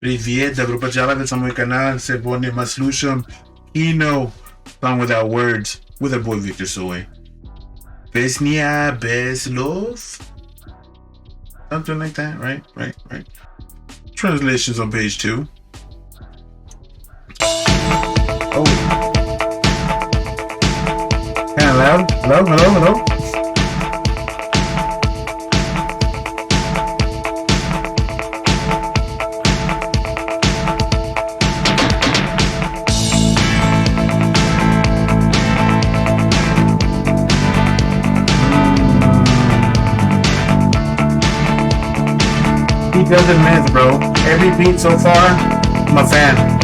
Привет, добро пожаловать на мой канал. Сегодня мы слушаем Kino, Song Without Words, with our boy Victor Soy. Pесня без слов. Something like that, right? Translations on page 2. Oh. Hello. He doesn't miss, bro. Every beat so far, I'm a fan.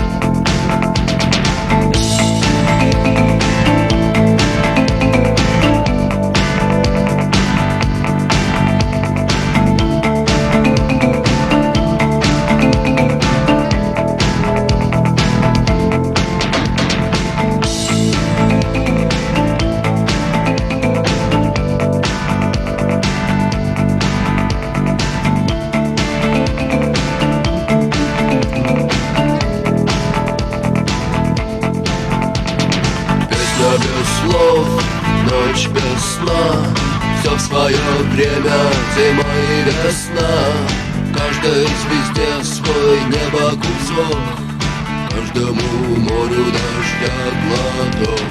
Без слов, ночь без сна, все в свое время, зима и весна. Каждой звезде свой небо кусок, каждому морю дождя глоток,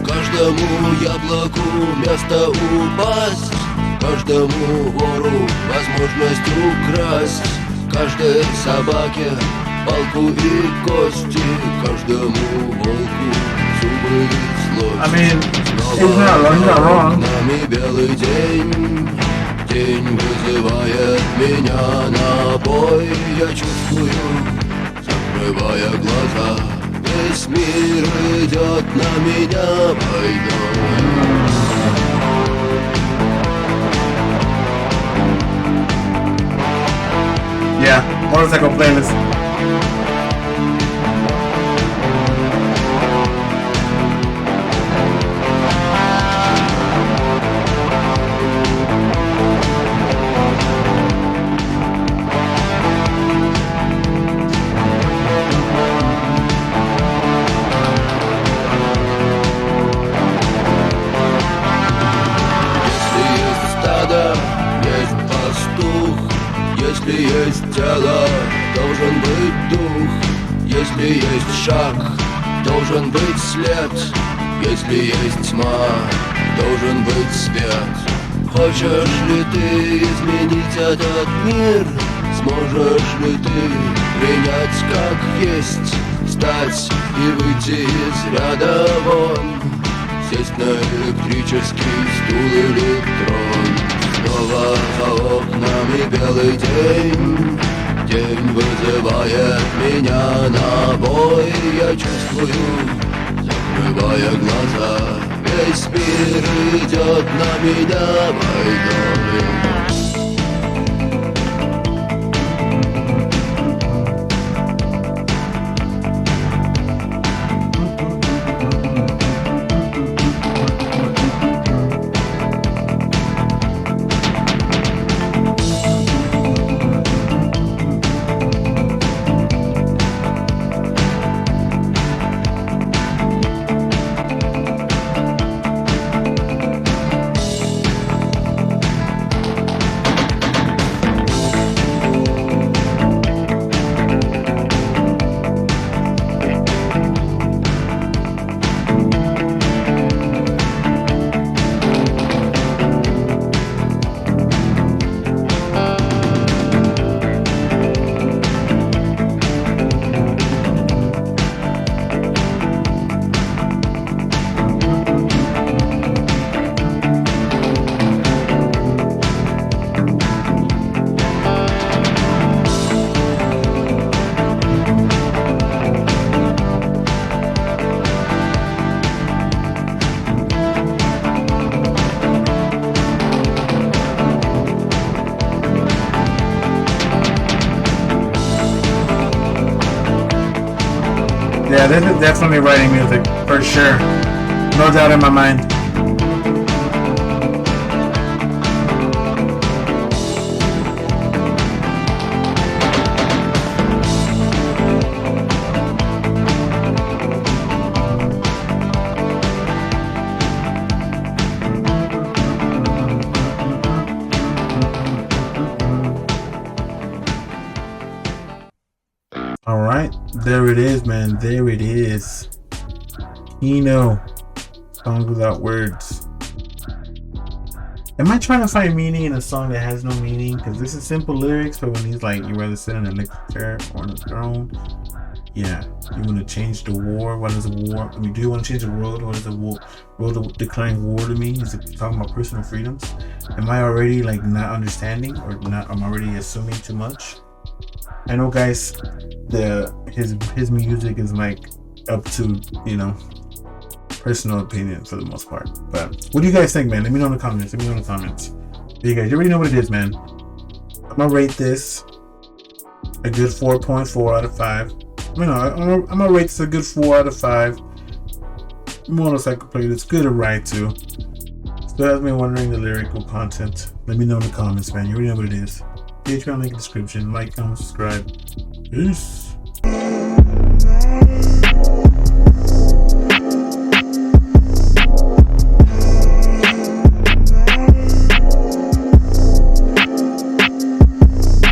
каждому яблоку место упасть, каждому вору возможность украсть, каждой собаке палку и кости, каждому волку зубы и злость. I mean, Снова it's not wrong. нами белый день, день вызывает меня на бой. Я чувствую, закрывая глаза, весь мир идет на меня войной. Yeah, motorcycle playlist. Если есть тело, должен быть дух. Если есть шаг, должен быть след. Если есть тьма, должен быть свет. Хочешь ли ты изменить этот мир? Сможешь ли ты принять как есть? Встать и выйти из ряда вон, сесть на электрический стул или трон. Снова за окнами белый день, день вызывает меня на бой. Я чувствую, закрывая глаза, весь мир идет на меня войной. Yeah, this is definitely writing music, for sure. No doubt in my mind. Alright, there it is, man. There it is. Songs without words. Am I trying to find meaning in a song that has no meaning? Because this is simple lyrics, but when he's like, you rather sit in a electric chair or on a throne. Yeah. You want to change the war? What is a war? I mean, do you want to change the world? What is a war? World declaring war to me? Is it talking about personal freedoms? Am I already like not understanding or not? I'm already assuming too much. I know, guys. His music is like up to personal opinion for the most part. But what do you guys think, man? Let me know in the comments. You guys, you already know what it is, man. I'm gonna rate this a good 4.4 out of 5. I'm gonna rate this a good 4 out of 5. Motorcycle play this good or right too. Still has me wondering the lyrical content. Let me know in the comments, man. You already know what it is. Patreon link in the description. Like, comment, subscribe. Peace.